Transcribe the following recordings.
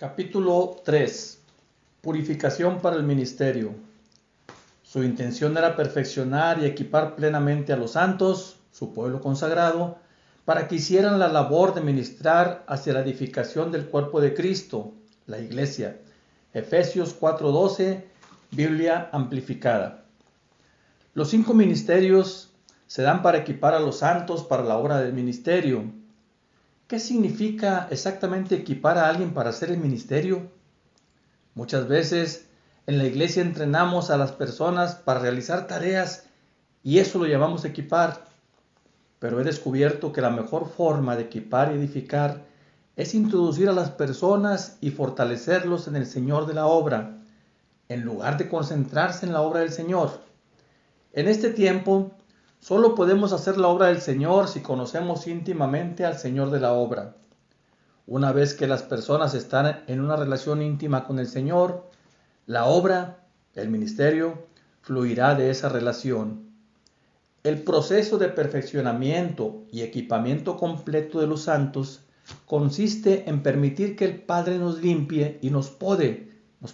Capítulo 3. Purificación para el ministerio. Su intención era perfeccionar y equipar plenamente a los santos, su pueblo consagrado, para que hicieran la labor de ministrar hacia la edificación del cuerpo de Cristo, la Iglesia. Efesios 4:12, Biblia amplificada. Los 5 ministerios se dan para equipar a los santos para la obra del ministerio. ¿Qué significa exactamente equipar a alguien para hacer el ministerio? Muchas veces en la iglesia entrenamos a las personas para realizar tareas y eso lo llamamos equipar. Pero he descubierto que la mejor forma de equipar y edificar es introducir a las personas y fortalecerlos en el Señor de la obra, en lugar de concentrarse en la obra del Señor. En este tiempo, solo podemos hacer la obra del Señor si conocemos íntimamente al Señor de la obra. Una vez que las personas están en una relación íntima con el Señor, la obra, el ministerio, fluirá de esa relación. El proceso de perfeccionamiento y equipamiento completo de los santos consiste en permitir que el Padre nos limpie y nos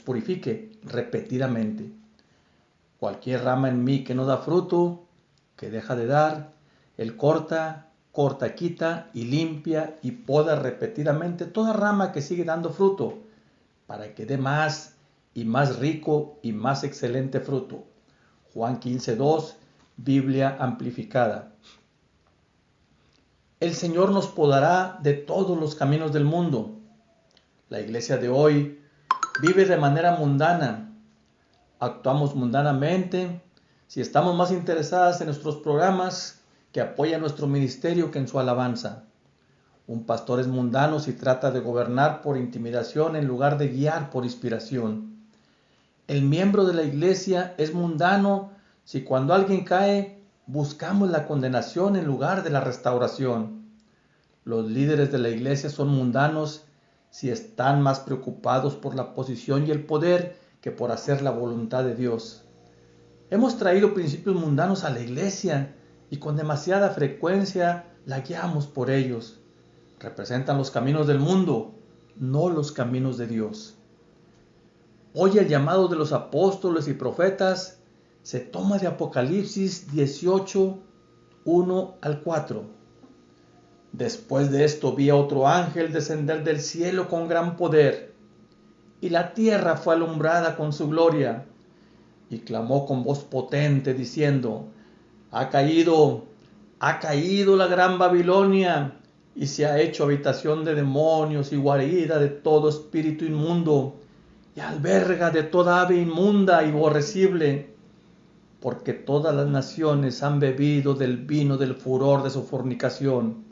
purifique repetidamente. Cualquier rama en mí que no da fruto, que deja de dar, Él corta, quita y limpia y poda repetidamente toda rama que sigue dando fruto, para que dé más y más rico y más excelente fruto. Juan 15:2, Biblia amplificada. El Señor nos podará de todos los caminos del mundo. La iglesia de hoy vive de manera mundana. Actuamos mundanamente. Si estamos más interesadas en nuestros programas que apoyan nuestro ministerio que en su alabanza. Un pastor es mundano si trata de gobernar por intimidación en lugar de guiar por inspiración. El miembro de la iglesia es mundano si cuando alguien cae buscamos la condenación en lugar de la restauración. Los líderes de la iglesia son mundanos si están más preocupados por la posición y el poder que por hacer la voluntad de Dios. Hemos traído principios mundanos a la iglesia y con demasiada frecuencia la guiamos por ellos. Representan los caminos del mundo, no los caminos de Dios. Hoy el llamado de los apóstoles y profetas se toma de Apocalipsis 18, 1 al 4. Después de esto vi a otro ángel descender del cielo con gran poder, y la tierra fue alumbrada con su gloria. Y clamó con voz potente diciendo: ha caído la gran Babilonia, y se ha hecho habitación de demonios y guarida de todo espíritu inmundo, y alberga de toda ave inmunda y aborrecible, porque todas las naciones han bebido del vino del furor de su fornicación.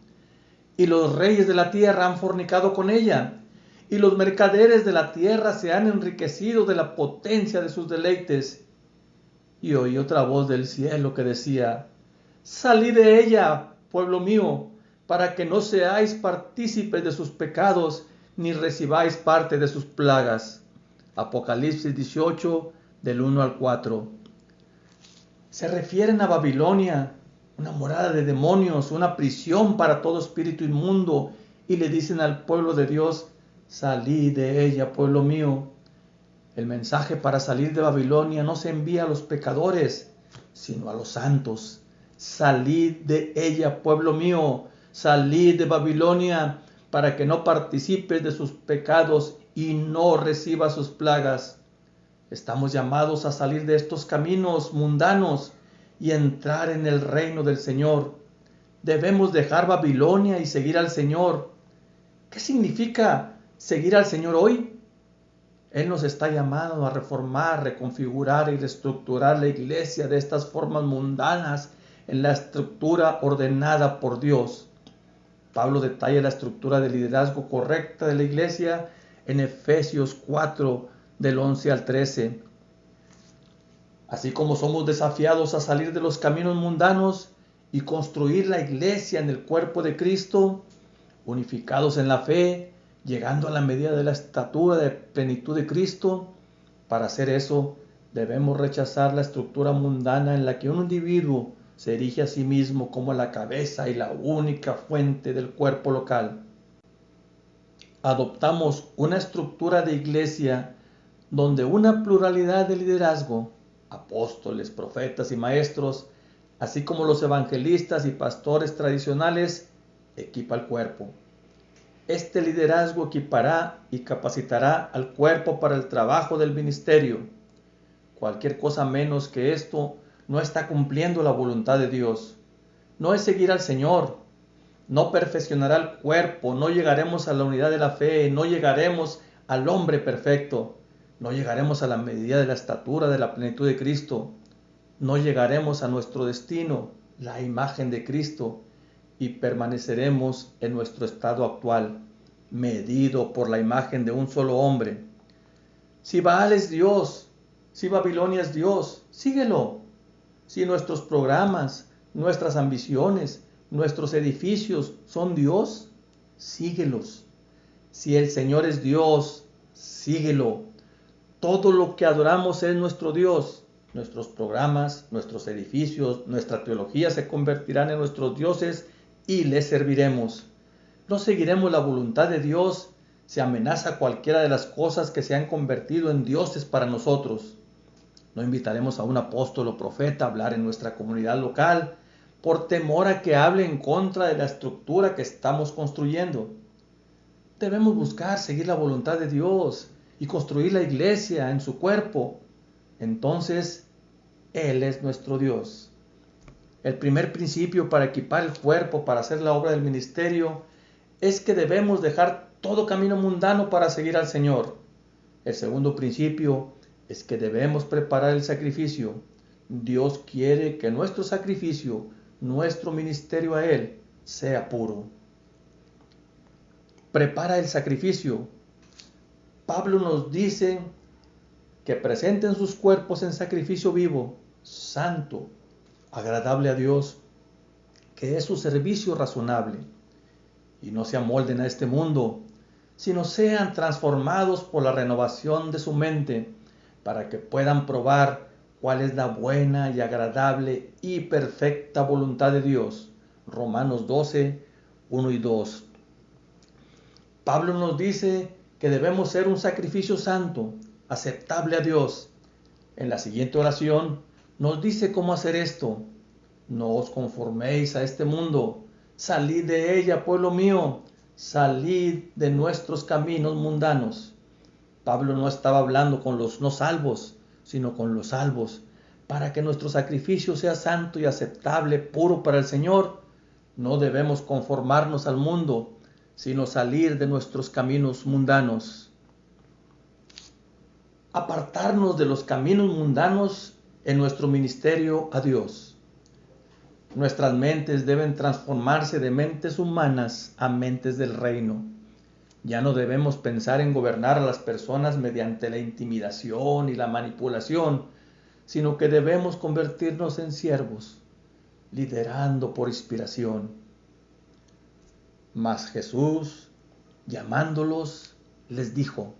Y los reyes de la tierra han fornicado con ella, y los mercaderes de la tierra se han enriquecido de la potencia de sus deleites. Y oí otra voz del cielo que decía: salid de ella, pueblo mío, para que no seáis partícipes de sus pecados, ni recibáis parte de sus plagas. Apocalipsis 18, del 1 al 4. Se refieren a Babilonia, una morada de demonios, una prisión para todo espíritu inmundo, y le dicen al pueblo de Dios: salid de ella, pueblo mío. El mensaje para salir de Babilonia no se envía a los pecadores, sino a los santos. Salid de ella, pueblo mío, salid de Babilonia, para que no participes de sus pecados y no recibas sus plagas. Estamos llamados a salir de estos caminos mundanos y entrar en el reino del Señor. Debemos dejar Babilonia y seguir al Señor. ¿Qué significa seguir al Señor hoy? Él nos está llamando a reformar, reconfigurar y reestructurar la iglesia de estas formas mundanas en la estructura ordenada por Dios. Pablo detalla la estructura de liderazgo correcta de la iglesia en Efesios 4, del 11 al 13. Así como somos desafiados a salir de los caminos mundanos y construir la iglesia en el cuerpo de Cristo, unificados en la fe, llegando a la medida de la estatura de plenitud de Cristo. Para hacer eso, debemos rechazar la estructura mundana en la que un individuo se erige a sí mismo como la cabeza y la única fuente del cuerpo local. adoptamos una estructura de iglesia donde una pluralidad de liderazgo, apóstoles, profetas y maestros, así como los evangelistas y pastores tradicionales, equipa al cuerpo. Este liderazgo equipará y capacitará al cuerpo para el trabajo del ministerio. Cualquier cosa menos que esto no está cumpliendo la voluntad de Dios. No es seguir al Señor. No perfeccionará el cuerpo, no llegaremos a la unidad de la fe, no llegaremos al hombre perfecto, no llegaremos a la medida de la estatura de la plenitud de Cristo, no llegaremos a nuestro destino, la imagen de Cristo, y permaneceremos en nuestro estado actual, medido por la imagen de un solo hombre. Si Baal es Dios, si Babilonia es Dios, síguelo. Si nuestros programas, nuestras ambiciones, nuestros edificios son Dios, síguelos. Si el Señor es Dios, síguelo. Todo lo que adoramos es nuestro Dios. Nuestros programas, nuestros edificios, nuestra teología se convertirán en nuestros dioses y les serviremos. No seguiremos la voluntad de Dios si amenaza cualquiera de las cosas que se han convertido en dioses para nosotros. No invitaremos a un apóstol o profeta a hablar en nuestra comunidad local por temor a que hable en contra de la estructura que estamos construyendo. Debemos buscar seguir la voluntad de Dios y construir la iglesia en su cuerpo. Entonces, Él es nuestro Dios. El primer principio para equipar el cuerpo para hacer la obra del ministerio es que debemos dejar todo camino mundano para seguir al Señor. El segundo principio es que debemos preparar el sacrificio. Dios quiere que nuestro sacrificio, nuestro ministerio a Él, sea puro. Prepara el sacrificio. Pablo nos dice que presenten sus cuerpos en sacrificio vivo, santo, agradable a Dios, que es su servicio razonable. Y no se amolden a este mundo, sino sean transformados por la renovación de su mente, para que puedan probar cuál es la buena y agradable y perfecta voluntad de Dios. Romanos 12, 1 y 2. Pablo nos dice que debemos ser un sacrificio santo, aceptable a Dios. En la siguiente oración nos dice cómo hacer esto. No os conforméis a este mundo, salid de ella, pueblo mío, salid de nuestros caminos mundanos. Pablo no estaba hablando con los no salvos, sino con los salvos, para que nuestro sacrificio sea santo y aceptable, puro para el Señor. No debemos conformarnos al mundo, sino salir de nuestros caminos mundanos. Apartarnos de los caminos mundanos en nuestro ministerio a Dios. Nuestras mentes deben transformarse de mentes humanas a mentes del reino. Ya no debemos pensar en gobernar a las personas mediante la intimidación y la manipulación, sino que debemos convertirnos en siervos, liderando por inspiración. Mas Jesús, llamándolos, les dijo: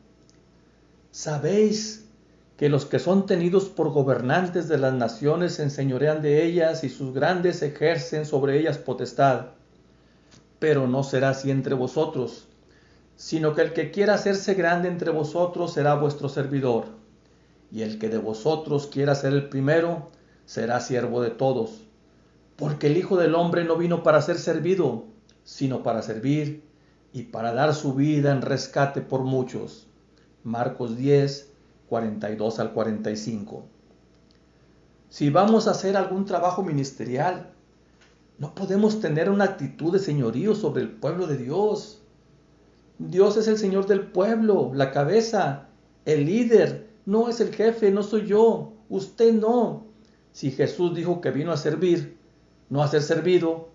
¿sabéis que los que son tenidos por gobernantes de las naciones se enseñorean de ellas y sus grandes ejercen sobre ellas potestad? Pero no será así entre vosotros, sino que el que quiera hacerse grande entre vosotros será vuestro servidor, y el que de vosotros quiera ser el primero será siervo de todos. Porque el Hijo del Hombre no vino para ser servido, sino para servir y para dar su vida en rescate por muchos. Marcos 10, 42 al 45. Si vamos a hacer algún trabajo ministerial, no podemos tener una actitud de señorío sobre el pueblo de Dios. Dios es el Señor del pueblo, la cabeza, el líder. No es el jefe, no soy yo, usted no. Si Jesús dijo que vino a servir, no a ser servido,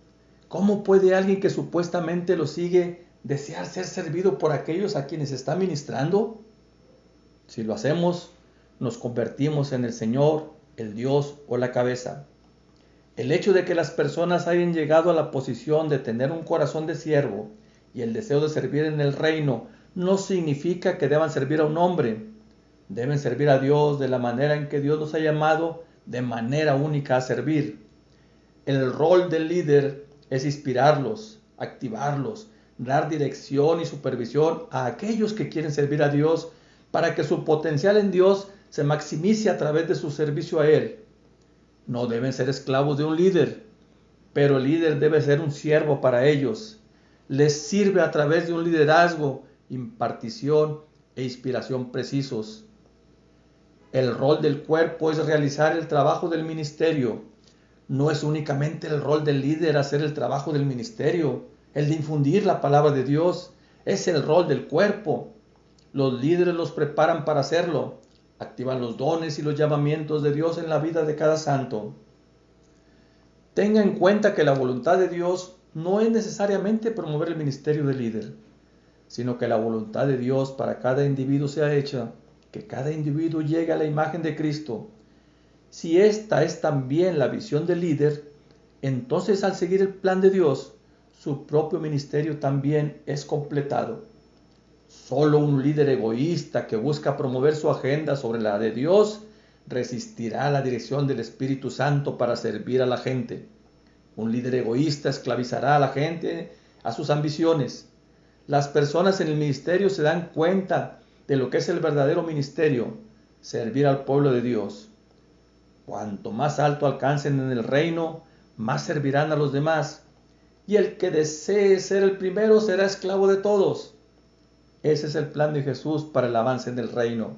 ¿cómo puede alguien que supuestamente lo sigue desear ser servido por aquellos a quienes está ministrando? Si lo hacemos, nos convertimos en el Señor, el Dios o la cabeza. El hecho de que las personas hayan llegado a la posición de tener un corazón de siervo y el deseo de servir en el reino no significa que deban servir a un hombre. Deben servir a Dios de la manera en que Dios los ha llamado de manera única a servir. El rol del líder es inspirarlos, activarlos, dar dirección y supervisión a aquellos que quieren servir a Dios para que su potencial en Dios se maximice a través de su servicio a Él. No deben ser esclavos de un líder, pero el líder debe ser un siervo para ellos. Les sirve a través de un liderazgo, impartición e inspiración precisos. El rol del cuerpo es realizar el trabajo del ministerio. No es únicamente el rol del líder hacer el trabajo del ministerio, el de infundir la palabra de Dios. Es el rol del cuerpo. Los líderes los preparan para hacerlo. Activan los dones y los llamamientos de Dios en la vida de cada santo. Tenga en cuenta que la voluntad de Dios no es necesariamente promover el ministerio del líder, sino que la voluntad de Dios para cada individuo sea hecha, que cada individuo llegue a la imagen de Cristo. Si esta es también la visión del líder, entonces al seguir el plan de Dios, su propio ministerio también es completado. Solo un líder egoísta que busca promover su agenda sobre la de Dios resistirá la dirección del Espíritu Santo para servir a la gente. Un líder egoísta esclavizará a la gente a sus ambiciones. Las personas en el ministerio se dan cuenta de lo que es el verdadero ministerio, servir al pueblo de Dios. Cuanto más alto alcancen en el reino, más servirán a los demás. Y el que desee ser el primero será esclavo de todos. Ese es el plan de Jesús para el avance en el reino.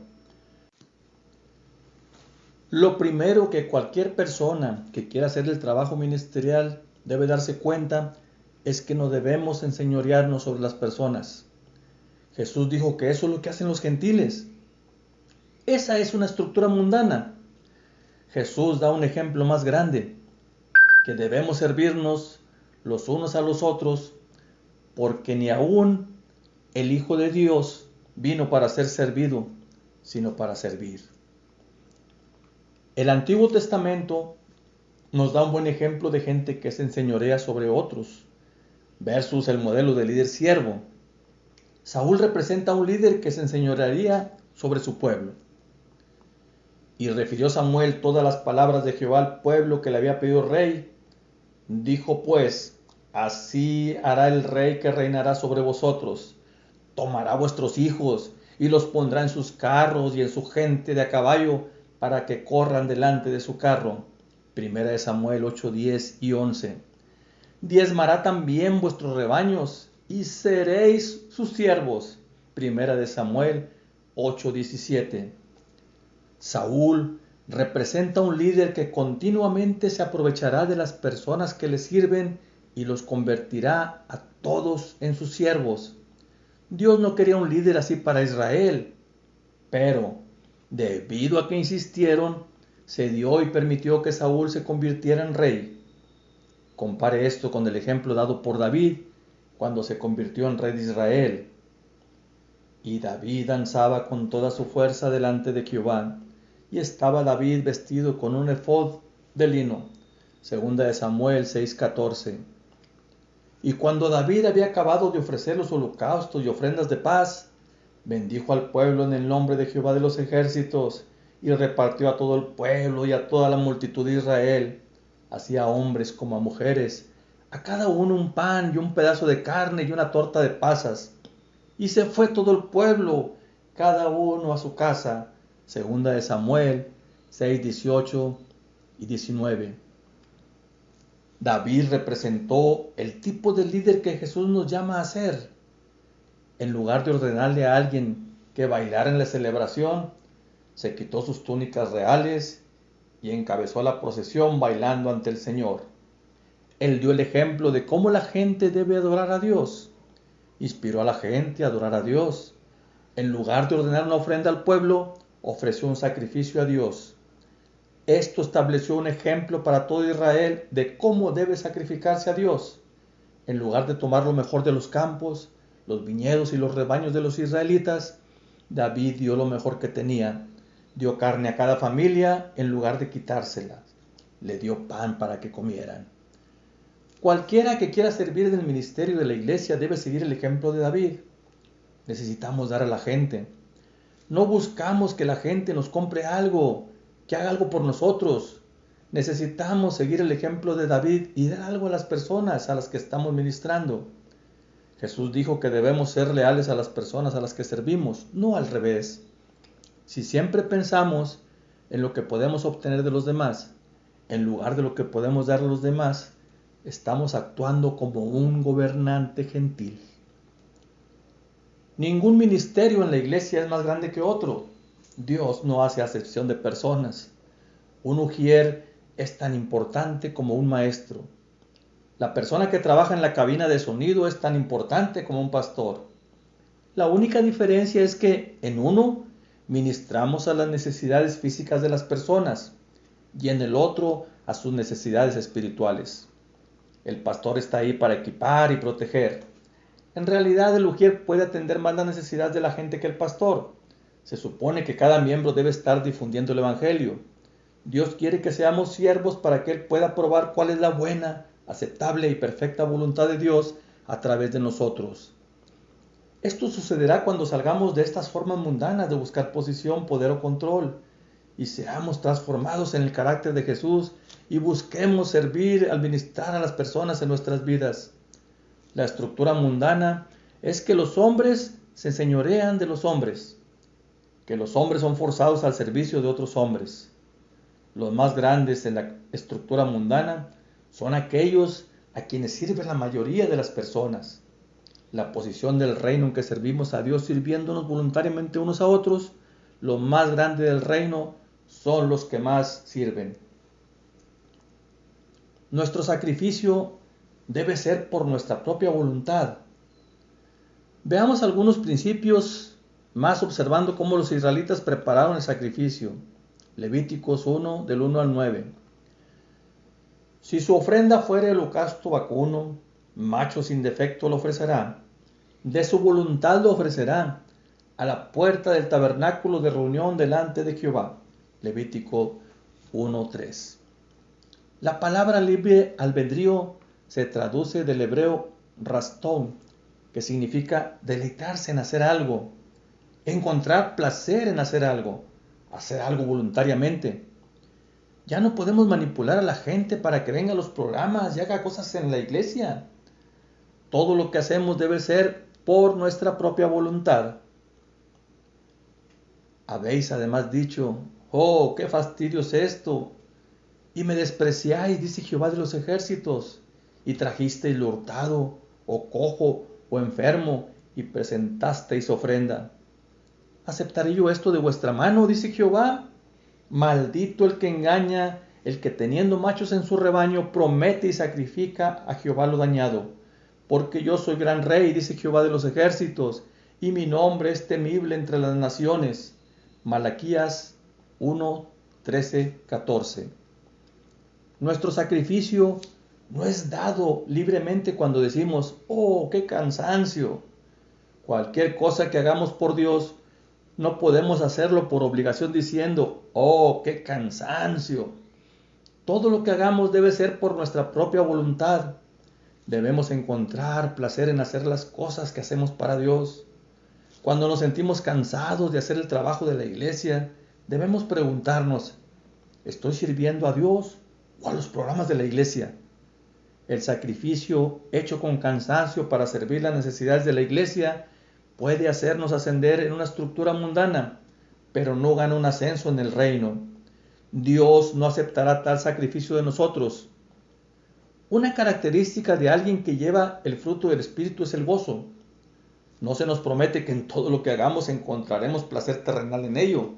Lo primero que cualquier persona que quiera hacer el trabajo ministerial debe darse cuenta es que no debemos enseñorearnos sobre las personas. Jesús dijo que eso es lo que hacen los gentiles. Esa es una estructura mundana. Jesús da un ejemplo más grande, que debemos servirnos los unos a los otros, porque ni aún el Hijo de Dios vino para ser servido, sino para servir. El Antiguo Testamento nos da un buen ejemplo de gente que se enseñorea sobre otros, versus el modelo de líder siervo. Saúl representa a un líder que se enseñorearía sobre su pueblo. Y refirió Samuel todas las palabras de Jehová al pueblo que le había pedido rey. Dijo pues, así hará el rey que reinará sobre vosotros. Tomará vuestros hijos y los pondrá en sus carros y en su gente de a caballo para que corran delante de su carro. Primera de Samuel 8, 10 y 11. Diezmará también vuestros rebaños y seréis sus siervos. Primera de Samuel 8, 17. Saúl representa un líder que continuamente se aprovechará de las personas que le sirven y los convertirá a todos en sus siervos. Dios no quería un líder así para Israel, pero debido a que insistieron, se dio y permitió que Saúl se convirtiera en rey. Compare esto con el ejemplo dado por David cuando se convirtió en rey de Israel. Y David danzaba con toda su fuerza delante de Jehová, y estaba David vestido con un efod de lino. Segunda de Samuel 6:14. Y cuando David había acabado de ofrecer los holocaustos y ofrendas de paz, bendijo al pueblo en el nombre de Jehová de los ejércitos, y repartió a todo el pueblo y a toda la multitud de Israel, así a hombres como a mujeres, a cada uno un pan y un pedazo de carne y una torta de pasas. Y se fue todo el pueblo, cada uno a su casa. Segunda de Samuel 6, 18 y 19. David representó el tipo de líder que Jesús nos llama a ser. En lugar de ordenarle a alguien que bailara en la celebración, se quitó sus túnicas reales y encabezó la procesión bailando ante el Señor. Él dio el ejemplo de cómo la gente debe adorar a Dios. Inspiró a la gente a adorar a Dios. En lugar de ordenar una ofrenda al pueblo, ofreció un sacrificio a Dios. Esto estableció un ejemplo para todo Israel de cómo debe sacrificarse a Dios. En lugar de tomar lo mejor de los campos, los viñedos y los rebaños de los israelitas, David dio lo mejor que tenía. Dio carne a cada familia en lugar de quitársela. Le dio pan para que comieran. Cualquiera que quiera servir en el ministerio de la iglesia debe seguir el ejemplo de David. Necesitamos dar a la gente. No buscamos que la gente nos compre algo, que haga algo por nosotros. Necesitamos seguir el ejemplo de David y dar algo a las personas a las que estamos ministrando. Jesús dijo que debemos ser leales a las personas a las que servimos, no al revés. Si siempre pensamos en lo que podemos obtener de los demás, en lugar de lo que podemos dar a los demás, estamos actuando como un gobernante gentil. Ningún ministerio en la iglesia es más grande que otro. Dios no hace acepción de personas. Un ujier es tan importante como un maestro. La persona que trabaja en la cabina de sonido es tan importante como un pastor. La única diferencia es que en uno ministramos a las necesidades físicas de las personas y en el otro a sus necesidades espirituales. El pastor está ahí para equipar y proteger. En realidad el ujier puede atender más las necesidades de la gente que el pastor. Se supone que cada miembro debe estar difundiendo el evangelio. Dios quiere que seamos siervos para que Él pueda probar cuál es la buena, aceptable y perfecta voluntad de Dios a través de nosotros. Esto sucederá cuando salgamos de estas formas mundanas de buscar posición, poder o control y seamos transformados en el carácter de Jesús y busquemos servir al ministrar a las personas en nuestras vidas. La estructura mundana es que los hombres se enseñorean de los hombres, que los hombres son forzados al servicio de otros hombres. Los más grandes en la estructura mundana son aquellos a quienes sirve la mayoría de las personas. La posición del reino en que servimos a Dios sirviéndonos voluntariamente unos a otros, lo más grande del reino son los que más sirven. Nuestro sacrificio debe ser por nuestra propia voluntad. Veamos algunos principios más observando cómo los israelitas prepararon el sacrificio. Levíticos 1, del 1 al 9. Si su ofrenda fuere holocausto vacuno, macho sin defecto lo ofrecerá. De su voluntad lo ofrecerá a la puerta del tabernáculo de reunión delante de Jehová. Levítico 1:3. La palabra libre albedrío se traduce del hebreo rastón, que significa deleitarse en hacer algo, encontrar placer en hacer algo voluntariamente. Ya no podemos manipular a la gente para que venga a los programas y haga cosas en la iglesia. Todo lo que hacemos debe ser por nuestra propia voluntad. Habéis además dicho, oh, qué fastidio es esto, y me despreciáis, dice Jehová de los ejércitos, y trajisteis lo hurtado, o cojo, o enfermo, y presentasteis ofrenda. ¿Aceptaré yo esto de vuestra mano? Dice Jehová. Maldito el que engaña, el que teniendo machos en su rebaño promete y sacrifica a Jehová lo dañado. Porque yo soy gran rey, dice Jehová de los ejércitos, y mi nombre es temible entre las naciones. Malaquías 1, 13, 14. Nuestro sacrificio no es dado libremente cuando decimos, oh, qué cansancio. Cualquier cosa que hagamos por Dios, no podemos hacerlo por obligación diciendo, oh, qué cansancio. Todo lo que hagamos debe ser por nuestra propia voluntad. Debemos encontrar placer en hacer las cosas que hacemos para Dios. Cuando nos sentimos cansados de hacer el trabajo de la iglesia, debemos preguntarnos, ¿estoy sirviendo a Dios o a los programas de la iglesia? El sacrificio hecho con cansancio para servir las necesidades de la iglesia puede hacernos ascender en una estructura mundana, pero no gana un ascenso en el reino. Dios no aceptará tal sacrificio de nosotros. Una característica de alguien que lleva el fruto del Espíritu es el gozo. No se nos promete que en todo lo que hagamos encontraremos placer terrenal en ello,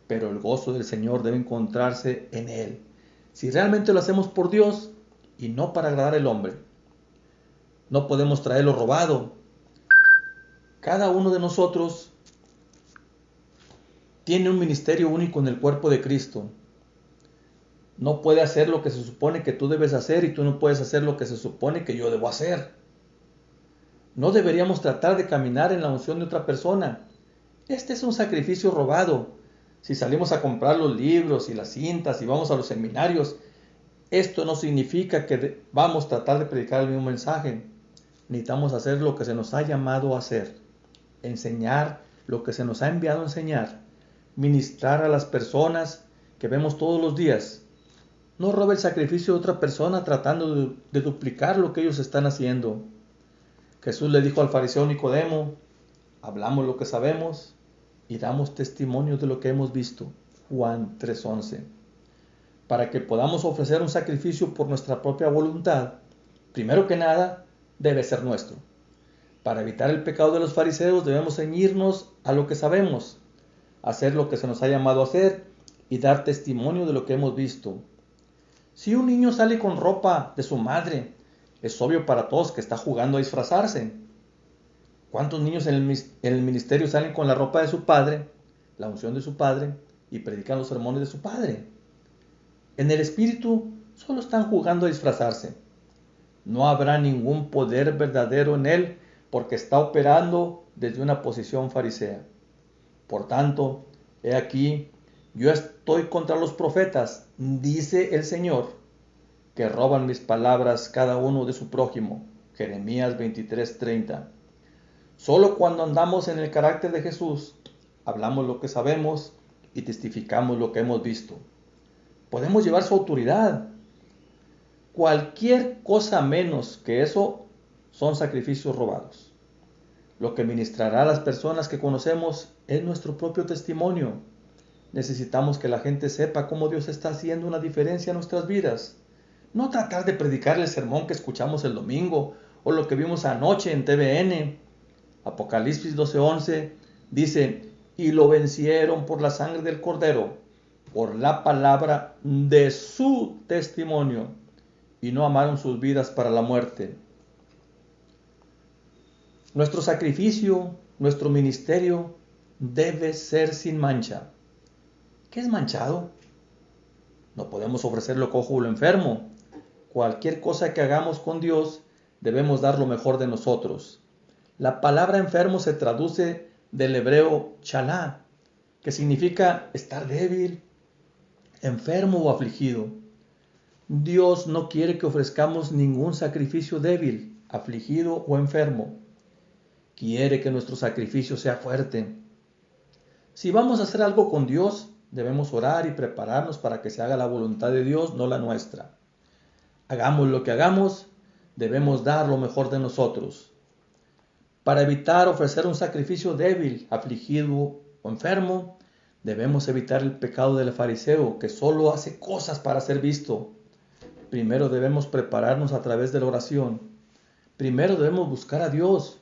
pero el gozo del Señor debe encontrarse en Él. Si realmente lo hacemos por Dios y no para agradar al hombre, no podemos traerlo robado. Cada uno de nosotros tiene un ministerio único en el cuerpo de Cristo. No puede hacer lo que se supone que tú debes hacer y tú no puedes hacer lo que se supone que yo debo hacer. No deberíamos tratar de caminar en la unción de otra persona. Este es un sacrificio robado. Si salimos a comprar los libros y las cintas y vamos a los seminarios, esto no significa que vamos a tratar de predicar el mismo mensaje. Necesitamos hacer lo que se nos ha llamado a hacer. Enseñar lo que se nos ha enviado a enseñar. Ministrar a las personas que vemos todos los días. No robe el sacrificio de otra persona tratando de duplicar lo que ellos están haciendo. Jesús le dijo al fariseo Nicodemo, hablamos lo que sabemos y damos testimonio de lo que hemos visto. Juan 3:11. Para que podamos ofrecer un sacrificio por nuestra propia voluntad, primero que nada, debe ser nuestro. Para evitar el pecado de los fariseos debemos ceñirnos a lo que sabemos, hacer lo que se nos ha llamado a hacer y dar testimonio de lo que hemos visto. Si un niño sale con ropa de su madre, es obvio para todos que está jugando a disfrazarse. ¿Cuántos niños en el ministerio salen con la ropa de su padre, la unción de su padre, y predican los sermones de su padre? En el espíritu solo están jugando a disfrazarse. No habrá ningún poder verdadero en él porque está operando desde una posición farisea. Por tanto, he aquí, yo estoy contra los profetas, dice el Señor, que roban mis palabras cada uno de su prójimo. Jeremías 23:30. Solo cuando andamos en el carácter de Jesús, hablamos lo que sabemos y testificamos lo que hemos visto. Podemos llevar su autoridad. Cualquier cosa menos que eso son sacrificios robados. Lo que ministrará a las personas que conocemos es nuestro propio testimonio. Necesitamos que la gente sepa cómo Dios está haciendo una diferencia en nuestras vidas. No tratar de predicar el sermón que escuchamos el domingo o lo que vimos anoche en TVN. Apocalipsis 12:11 dice, y lo vencieron por la sangre del Cordero, por la palabra de su testimonio, y no amaron sus vidas para la muerte. Nuestro sacrificio, nuestro ministerio, debe ser sin mancha. ¿Qué es manchado? No podemos ofrecerlo cojo o enfermo. Cualquier cosa que hagamos con Dios, debemos dar lo mejor de nosotros. La palabra enfermo se traduce del hebreo chalá, que significa estar débil, enfermo o afligido. Dios no quiere que ofrezcamos ningún sacrificio débil, afligido o enfermo. Quiere que nuestro sacrificio sea fuerte. Si vamos a hacer algo con Dios, debemos orar y prepararnos para que se haga la voluntad de Dios, no la nuestra. Hagamos lo que hagamos, debemos dar lo mejor de nosotros. Para evitar ofrecer un sacrificio débil, afligido o enfermo, debemos evitar el pecado del fariseo, que solo hace cosas para ser visto. Primero debemos prepararnos a través de la oración. Primero debemos buscar a Dios.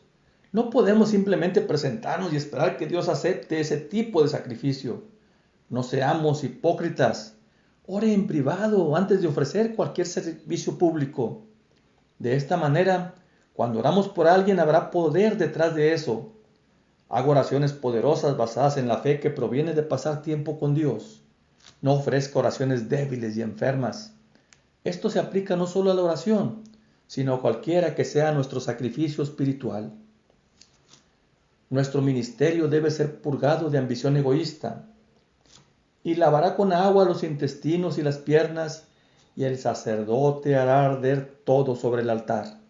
No podemos simplemente presentarnos y esperar que Dios acepte ese tipo de sacrificio. No seamos hipócritas. Ore en privado antes de ofrecer cualquier servicio público. De esta manera, cuando oramos por alguien habrá poder detrás de eso. Hago oraciones poderosas basadas en la fe que proviene de pasar tiempo con Dios. No ofrezca oraciones débiles y enfermas. Esto se aplica no solo a la oración, sino a cualquiera que sea nuestro sacrificio espiritual. Nuestro ministerio debe ser purgado de ambición egoísta. Y lavará con agua los intestinos y las piernas, y el sacerdote hará arder todo sobre el altar.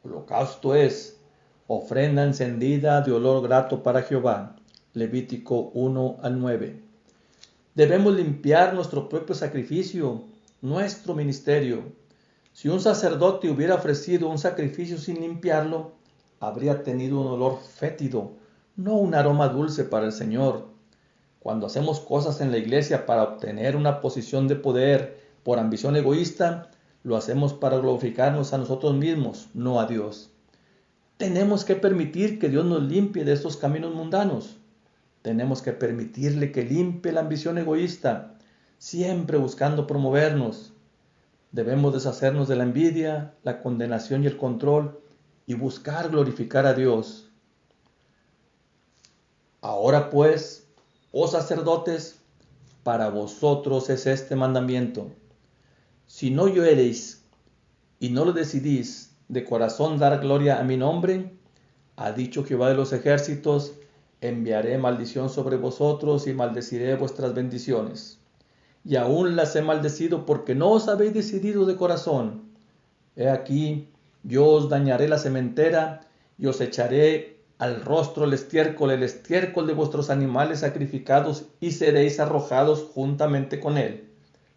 Holocausto es ofrenda encendida de olor grato para Jehová. Levítico 1-9. Debemos limpiar nuestro propio sacrificio, nuestro ministerio. Si un sacerdote hubiera ofrecido un sacrificio sin limpiarlo, habría tenido un olor fétido, no un aroma dulce para el Señor. Cuando hacemos cosas en la iglesia para obtener una posición de poder por ambición egoísta, lo hacemos para glorificarnos a nosotros mismos, no a Dios. Tenemos que permitir que Dios nos limpie de estos caminos mundanos. Tenemos que permitirle que limpie la ambición egoísta, siempre buscando promovernos. Debemos deshacernos de la envidia, la condenación y el control y buscar glorificar a Dios. Ahora pues, oh sacerdotes, para vosotros es este mandamiento. Si no oyereis y no lo decidís de corazón dar gloria a mi nombre, ha dicho Jehová de los ejércitos, enviaré maldición sobre vosotros y maldeciré vuestras bendiciones. Y aún las he maldecido porque no os habéis decidido de corazón. He aquí, yo os dañaré la sementera y os echaré al rostro el estiércol de vuestros animales sacrificados y seréis arrojados juntamente con él.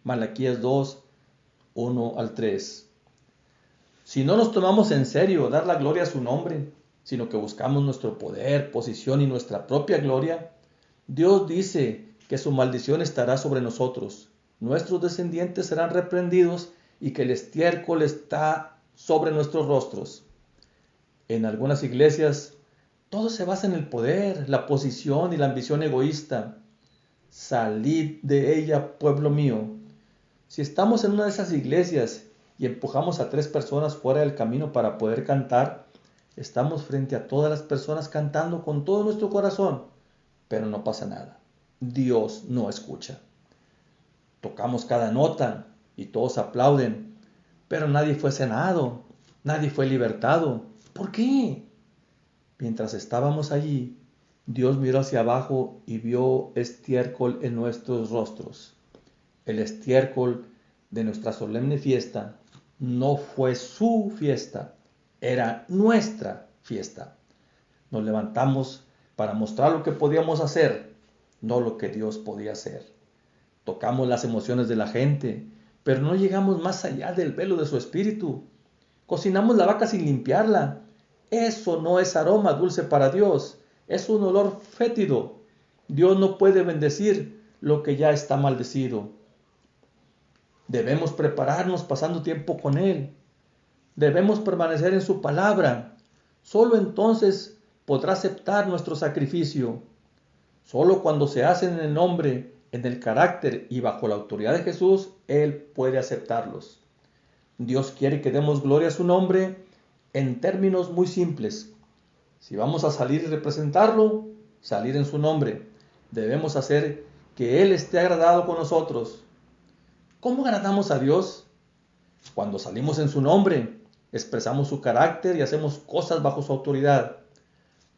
Malaquías 2:1-3. Si no nos tomamos en serio dar la gloria a su nombre, sino que buscamos nuestro poder, posición y nuestra propia gloria, Dios dice que su maldición estará sobre nosotros. Nuestros descendientes serán reprendidos y que el estiércol está sobre nuestros rostros. En algunas iglesias, todo se basa en el poder, la posición y la ambición egoísta. Salid de ella, pueblo mío. Si estamos en una de esas iglesias y empujamos a 3 personas fuera del camino para poder cantar, estamos frente a todas las personas cantando con todo nuestro corazón, pero no pasa nada. Dios no escucha. Tocamos cada nota y todos aplauden, pero nadie fue sanado, nadie fue libertado. ¿Por qué? Mientras estábamos allí, Dios miró hacia abajo y vio estiércol en nuestros rostros. El estiércol de nuestra solemne fiesta no fue su fiesta, era nuestra fiesta. Nos levantamos para mostrar lo que podíamos hacer, no lo que Dios podía hacer. Tocamos las emociones de la gente, pero no llegamos más allá del velo de su espíritu. Cocinamos la vaca sin limpiarla. Eso no es aroma dulce para Dios, es un olor fétido. Dios no puede bendecir lo que ya está maldecido. Debemos prepararnos pasando tiempo con Él. Debemos permanecer en su palabra. Solo entonces podrá aceptar nuestro sacrificio. Solo cuando se hacen en el nombre, en el carácter y bajo la autoridad de Jesús, Él puede aceptarlos. Dios quiere que demos gloria a su nombre en términos muy simples. Si vamos a salir y representarlo, salir en su nombre. Debemos hacer que Él esté agradado con nosotros. ¿Cómo agradamos a Dios? Cuando salimos en su nombre, expresamos su carácter y hacemos cosas bajo su autoridad.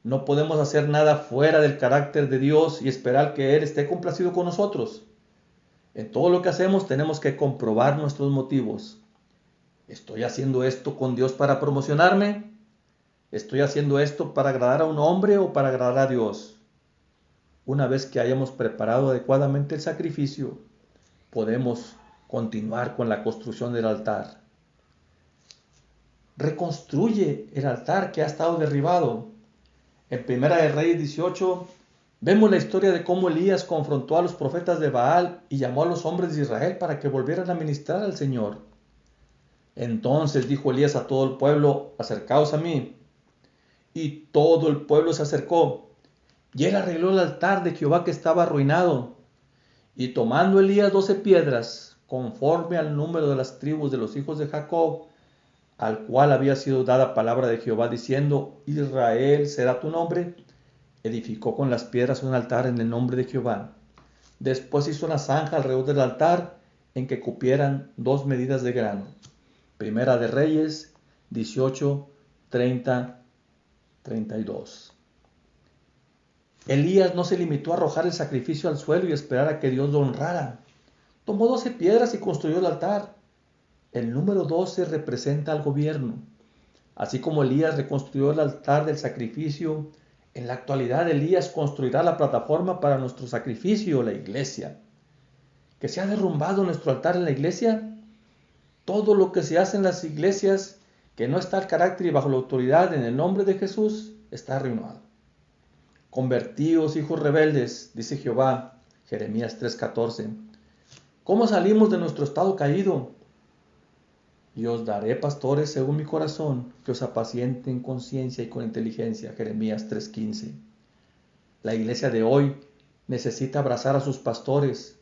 No podemos hacer nada fuera del carácter de Dios y esperar que Él esté complacido con nosotros. En todo lo que hacemos tenemos que comprobar nuestros motivos. ¿Estoy haciendo esto con Dios para promocionarme? ¿Estoy haciendo esto para agradar a un hombre o para agradar a Dios? Una vez que hayamos preparado adecuadamente el sacrificio, podemos continuar con la construcción del altar. Reconstruye el altar que ha estado derribado. En Primera de Reyes 18 vemos la historia de cómo Elías confrontó a los profetas de Baal y llamó a los hombres de Israel para que volvieran a ministrar al Señor. Entonces dijo Elías a todo el pueblo: acercaos a mí. Y todo el pueblo se acercó, y él arregló el altar de Jehová que estaba arruinado. Y tomando Elías 12 piedras, conforme al número de las tribus de los hijos de Jacob, al cual había sido dada palabra de Jehová diciendo: Israel será tu nombre, edificó con las piedras un altar en el nombre de Jehová. Después hizo una zanja alrededor del altar en que cupieran 2 medidas de grano. Primera de Reyes 18, 30, 32. Elías no se limitó a arrojar el sacrificio al suelo y esperar a que Dios lo honrara. Tomó 12 piedras y construyó el altar. El número 12 representa al gobierno. Así como Elías reconstruyó el altar del sacrificio, en la actualidad Elías construirá la plataforma para nuestro sacrificio, la iglesia. ¿Que se ha derrumbado nuestro altar en la iglesia? Todo lo que se hace en las iglesias que no está al carácter y bajo la autoridad en el nombre de Jesús está arruinado. Convertíos, hijos rebeldes, dice Jehová, Jeremías 3:14. ¿Cómo salimos de nuestro estado caído? Y os daré pastores según mi corazón, que os apacienten con ciencia y con inteligencia, Jeremías 3:15. La iglesia de hoy necesita abrazar a sus pastores,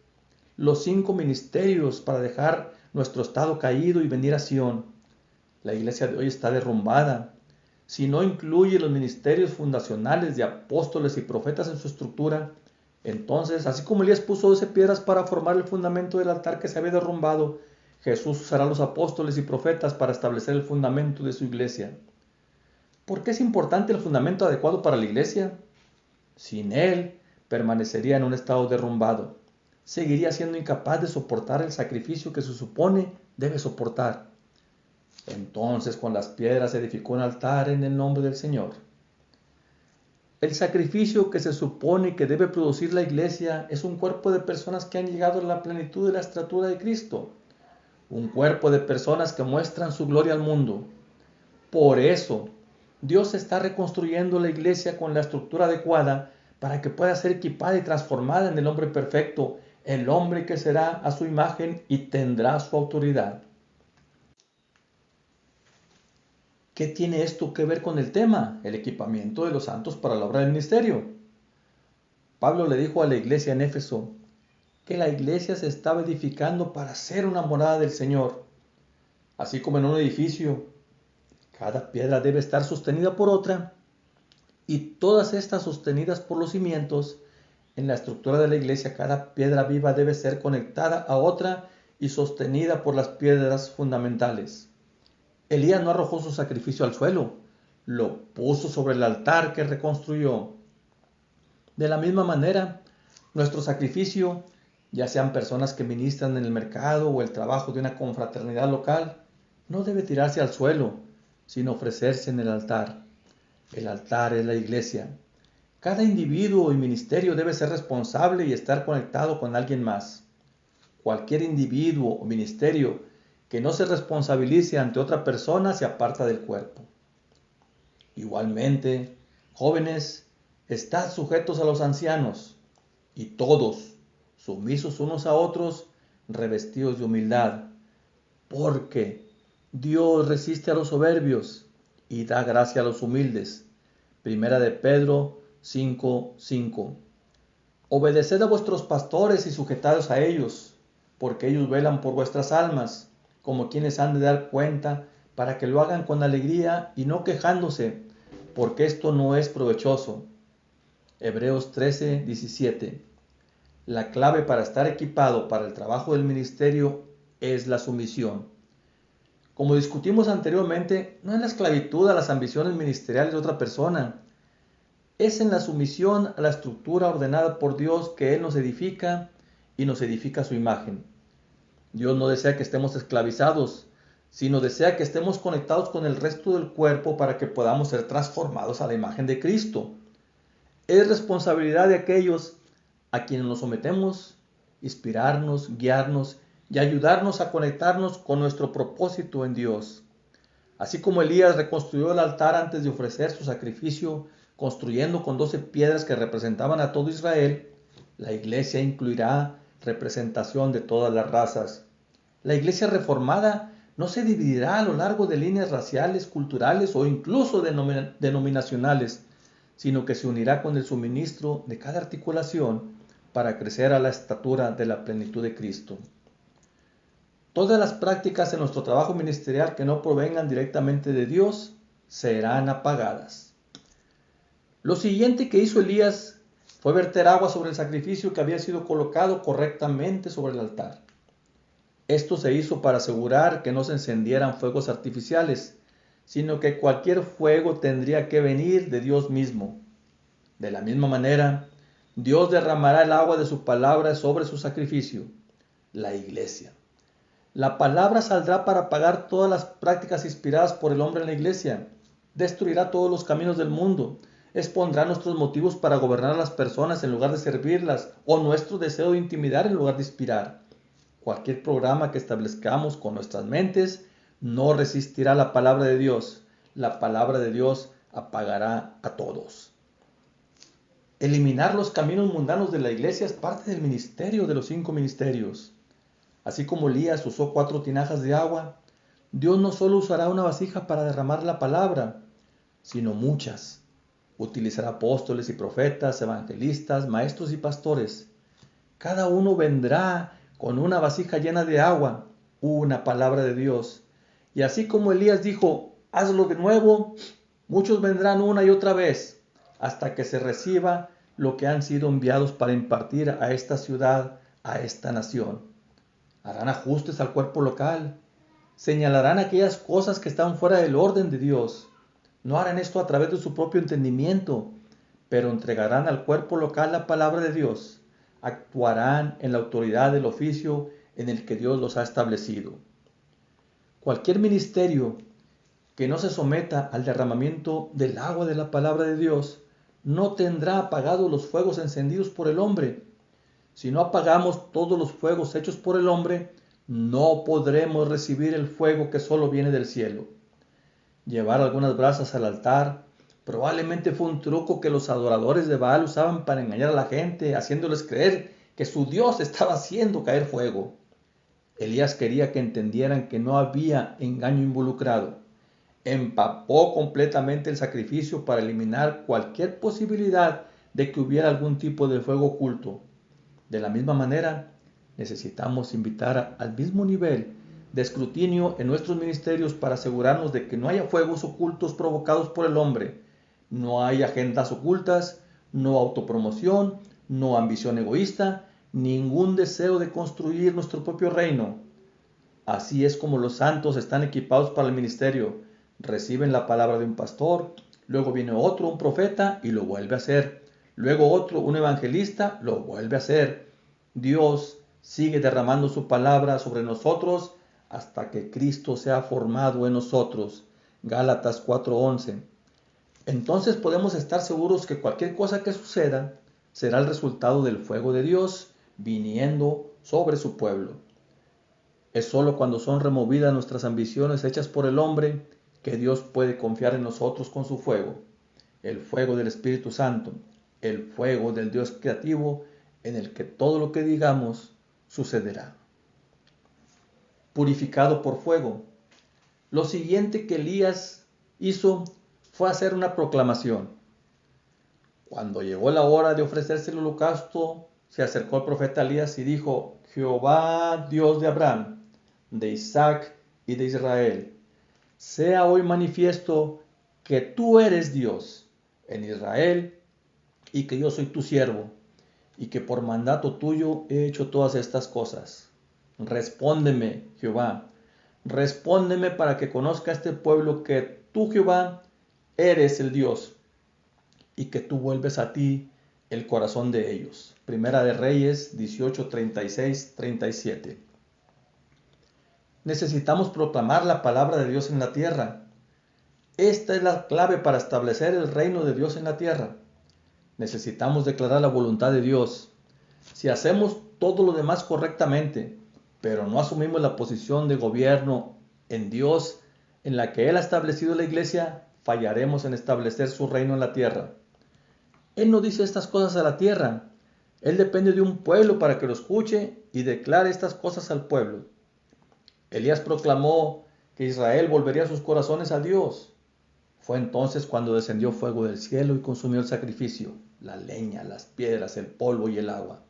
los 5 ministerios para dejar nuestro estado caído y venir a Sión. La iglesia de hoy está derrumbada. Si no incluye los ministerios fundacionales de apóstoles y profetas en su estructura, entonces, así como Elías puso 12 piedras para formar el fundamento del altar que se había derrumbado, Jesús usará a los apóstoles y profetas para establecer el fundamento de su iglesia. ¿Por qué es importante el fundamento adecuado para la iglesia? Sin él, permanecería en un estado derrumbado. Seguiría siendo incapaz de soportar el sacrificio que se supone debe soportar. Entonces con las piedras edificó un altar en el nombre del Señor. El sacrificio que se supone que debe producir la iglesia es un cuerpo de personas que han llegado a la plenitud de la estatura de Cristo. un cuerpo de personas que muestran su gloria al mundo. Por eso, Dios está reconstruyendo la iglesia con la estructura adecuada para que pueda ser equipada y transformada en el hombre perfecto, el hombre que será a su imagen y tendrá su autoridad. ¿Qué tiene esto que ver con el tema? El equipamiento de los santos para la obra del ministerio. Pablo le dijo a la iglesia en Éfeso que la iglesia se estaba edificando para ser una morada del Señor. Así como en un edificio, cada piedra debe estar sostenida por otra, y todas estas sostenidas por los cimientos. En la estructura de la iglesia, cada piedra viva debe ser conectada a otra y sostenida por las piedras fundamentales. Elías no arrojó su sacrificio al suelo, lo puso sobre el altar que reconstruyó. De la misma manera, nuestro sacrificio, ya sean personas que ministran en el mercado o el trabajo de una confraternidad local, no debe tirarse al suelo, sino ofrecerse en el altar. El altar es la iglesia. Cada individuo y ministerio debe ser responsable y estar conectado con alguien más. Cualquier individuo o ministerio que no se responsabilice ante otra persona se aparta del cuerpo. Igualmente, jóvenes, estad sujetos a los ancianos, y todos, sumisos unos a otros, revestidos de humildad, porque Dios resiste a los soberbios y da gracia a los humildes. Primera de Pedro 5:5. Obedeced a vuestros pastores y sujetados a ellos, porque ellos velan por vuestras almas, como quienes han de dar cuenta, para que lo hagan con alegría y no quejándose, porque esto no es provechoso. Hebreos 13:17. La clave para estar equipado para el trabajo del ministerio es la sumisión. Como discutimos anteriormente, no es la esclavitud a las ambiciones ministeriales de otra persona, es en la sumisión a la estructura ordenada por Dios que Él nos edifica y nos edifica a su imagen. Dios no desea que estemos esclavizados, sino desea que estemos conectados con el resto del cuerpo para que podamos ser transformados a la imagen de Cristo. Es responsabilidad de aquellos a quienes nos sometemos inspirarnos, guiarnos y ayudarnos a conectarnos con nuestro propósito en Dios. Así como Elías reconstruyó el altar antes de ofrecer su sacrificio, construyendo con 12 piedras que representaban a todo Israel, la iglesia incluirá representación de todas las razas. La iglesia reformada no se dividirá a lo largo de líneas raciales, culturales o incluso denominacionales, sino que se unirá con el suministro de cada articulación para crecer a la estatura de la plenitud de Cristo. Todas las prácticas en nuestro trabajo ministerial que no provengan directamente de Dios serán apagadas. Lo siguiente que hizo Elías fue verter agua sobre el sacrificio que había sido colocado correctamente sobre el altar. Esto se hizo para asegurar que no se encendieran fuegos artificiales, sino que cualquier fuego tendría que venir de Dios mismo. De la misma manera, Dios derramará el agua de su palabra sobre su sacrificio, la iglesia. La palabra saldrá para apagar todas las prácticas inspiradas por el hombre en la iglesia, destruirá todos los caminos del mundo, expondrá nuestros motivos para gobernar a las personas en lugar de servirlas, o nuestro deseo de intimidar en lugar de inspirar. Cualquier programa que establezcamos con nuestras mentes no resistirá la palabra de Dios. La palabra de Dios apagará a todos. Eliminar los caminos mundanos de la iglesia es parte del ministerio de los 5 ministerios. Así como Elías usó 4 tinajas de agua, Dios no solo usará una vasija para derramar la palabra, sino muchas. Utilizará apóstoles y profetas, evangelistas, maestros y pastores. Cada uno vendrá con una vasija llena de agua, una palabra de Dios. Y así como Elías dijo, hazlo de nuevo, muchos vendrán una y otra vez, hasta que se reciba lo que han sido enviados para impartir a esta ciudad, a esta nación. Harán ajustes al cuerpo local, señalarán aquellas cosas que están fuera del orden de Dios. No harán esto a través de su propio entendimiento, pero entregarán al cuerpo local la palabra de Dios. Actuarán en la autoridad del oficio en el que Dios los ha establecido. Cualquier ministerio que no se someta al derramamiento del agua de la palabra de Dios no tendrá apagados los fuegos encendidos por el hombre. Si no apagamos todos los fuegos hechos por el hombre, no podremos recibir el fuego que solo viene del cielo. Llevar algunas brasas al altar probablemente fue un truco que los adoradores de Baal usaban para engañar a la gente, haciéndoles creer que su Dios estaba haciendo caer fuego. Elías quería que entendieran que no había engaño involucrado. Empapó completamente el sacrificio para eliminar cualquier posibilidad de que hubiera algún tipo de fuego oculto. De la misma manera, necesitamos invitar al mismo nivel de escrutinio en nuestros ministerios para asegurarnos de que no haya fuegos ocultos provocados por el hombre, no hay agendas ocultas, no autopromoción, no ambición egoísta, ningún deseo de construir nuestro propio reino. Así es como los santos están equipados para el ministerio. Reciben la palabra de un pastor, luego viene otro, un profeta, y lo vuelve a hacer. Luego otro, un evangelista, lo vuelve a hacer. Dios sigue derramando su palabra sobre nosotros hasta que Cristo sea formado en nosotros. Gálatas 4:11. Entonces podemos estar seguros que cualquier cosa que suceda será el resultado del fuego de Dios viniendo sobre su pueblo. Es sólo cuando son removidas nuestras ambiciones hechas por el hombre que Dios puede confiar en nosotros con su fuego, el fuego del Espíritu Santo, el fuego del Dios creativo en el que todo lo que digamos sucederá. Purificado por fuego. Lo siguiente que Elías hizo fue hacer una proclamación. Cuando llegó la hora de ofrecerse el holocausto, se acercó el profeta Elías y dijo: Jehová, Dios de Abraham, de Isaac y de Israel, sea hoy manifiesto que tú eres Dios en Israel y que yo soy tu siervo y que por mandato tuyo he hecho todas estas cosas. Respóndeme, Jehová, respóndeme para que conozca este pueblo que tú, Jehová, eres el Dios y que tú vuelves a ti el corazón de ellos. Primera de Reyes 18, 36, 37. Necesitamos proclamar la palabra de Dios en la tierra. Esta es la clave para establecer el reino de Dios en la tierra. Necesitamos declarar la voluntad de Dios. Si hacemos todo lo demás correctamente, pero no asumimos la posición de gobierno en Dios en la que Él ha establecido la iglesia, fallaremos en establecer su reino en la tierra. Él no dice estas cosas a la tierra. Él depende de un pueblo para que lo escuche y declare estas cosas al pueblo. Elías proclamó que Israel volvería sus corazones a Dios. Fue entonces cuando descendió fuego del cielo y consumió el sacrificio, la leña, las piedras, el polvo y el agua.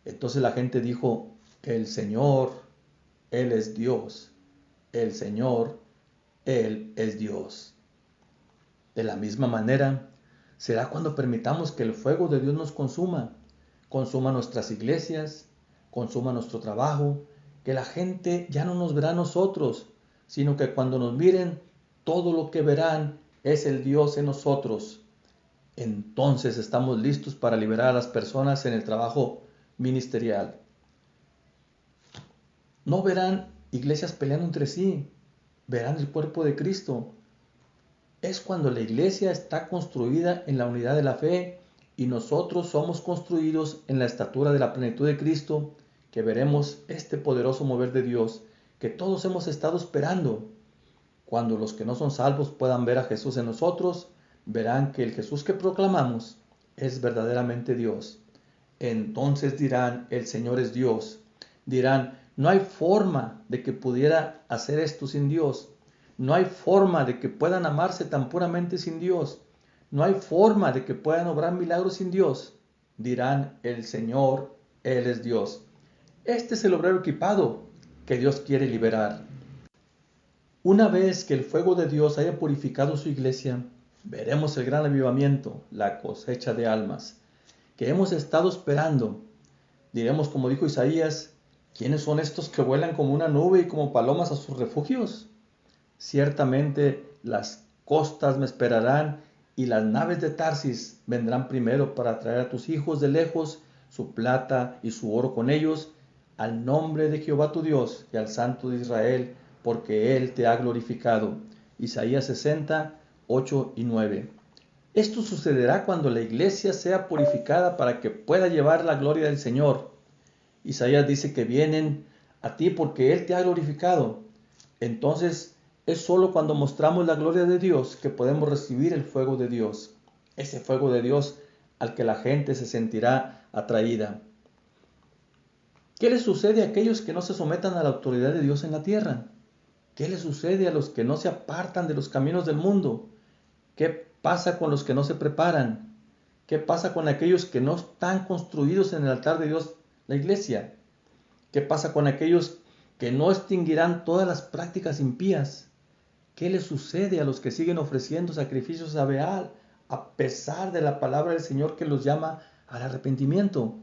Entonces la gente dijo: el Señor, Él es Dios. El Señor, Él es Dios. De la misma manera, será cuando permitamos que el fuego de Dios nos consuma nuestras iglesias, consuma nuestro trabajo, que la gente ya no nos verá a nosotros, sino que cuando nos miren, todo lo que verán es el Dios en nosotros. Entonces estamos listos para liberar a las personas en el trabajo ministerial. No verán iglesias peleando entre sí, verán el cuerpo de Cristo. Es cuando la iglesia está construida en la unidad de la fe y nosotros somos construidos en la estatura de la plenitud de Cristo, que veremos este poderoso mover de Dios que todos hemos estado esperando. Cuando los que no son salvos puedan ver a Jesús en nosotros, verán que el Jesús que proclamamos es verdaderamente Dios. Entonces dirán: el Señor es Dios. Dirán: no hay forma de que pudiera hacer esto sin Dios. No hay forma de que puedan amarse tan puramente sin Dios. No hay forma de que puedan obrar milagros sin Dios. Dirán: el Señor, Él es Dios. Este es el obrero equipado que Dios quiere liberar. Una vez que el fuego de Dios haya purificado su iglesia, veremos el gran avivamiento, la cosecha de almas, que hemos estado esperando. Diremos, como dijo Isaías: ¿quiénes son estos que vuelan como una nube y como palomas a sus refugios? Ciertamente las costas me esperarán y las naves de Tarsis vendrán primero para traer a tus hijos de lejos su plata y su oro con ellos, al nombre de Jehová tu Dios y al Santo de Israel, porque Él te ha glorificado. Isaías 60, 8 y 9. Esto sucederá cuando la iglesia sea purificada para que pueda llevar la gloria del Señor. Isaías dice que vienen a ti porque Él te ha glorificado. Entonces es solo cuando mostramos la gloria de Dios que podemos recibir el fuego de Dios. Ese fuego de Dios al que la gente se sentirá atraída. ¿Qué les sucede a aquellos que no se sometan a la autoridad de Dios en la tierra? ¿Qué les sucede a los que no se apartan de los caminos del mundo? ¿Qué pasa con los que no se preparan? ¿Qué pasa con aquellos que no están construidos en el altar de Dios, la iglesia? ¿Qué pasa con aquellos que no extinguirán todas las prácticas impías? ¿Qué les sucede a los que siguen ofreciendo sacrificios a Baal a pesar de la palabra del Señor que los llama al arrepentimiento?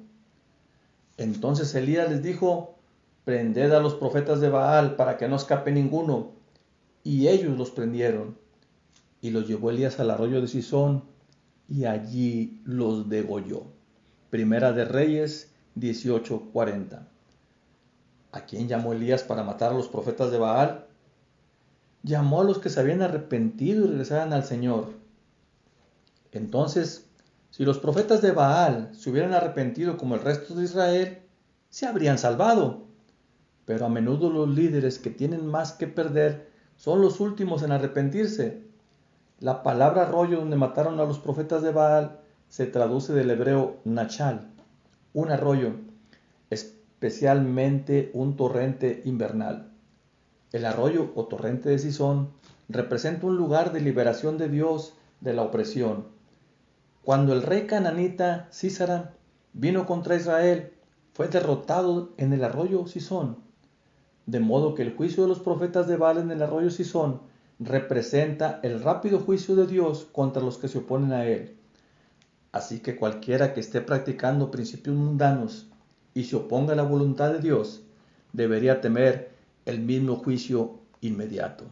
Entonces Elías les dijo: prended a los profetas de Baal para que no escape ninguno. Y ellos los prendieron. Y los llevó Elías al arroyo de Cisón y allí los degolló. Primera de Reyes 18:40. ¿A quién llamó Elías para matar a los profetas de Baal? Llamó a los que se habían arrepentido y regresaran al Señor. Entonces, si los profetas de Baal se hubieran arrepentido como el resto de Israel, se habrían salvado. Pero a menudo los líderes que tienen más que perder son los últimos en arrepentirse. La palabra arroyo donde mataron a los profetas de Baal se traduce del hebreo nachal, un arroyo, especialmente un torrente invernal. El arroyo o torrente de Cisón representa un lugar de liberación de Dios de la opresión. Cuando el rey cananita Sísara vino contra Israel, fue derrotado en el arroyo Cisón. De modo que el juicio de los profetas de Baal en el arroyo Cisón representa el rápido juicio de Dios contra los que se oponen a él. Así que cualquiera que esté practicando principios mundanos y se oponga a la voluntad de Dios, debería temer el mismo juicio inmediato.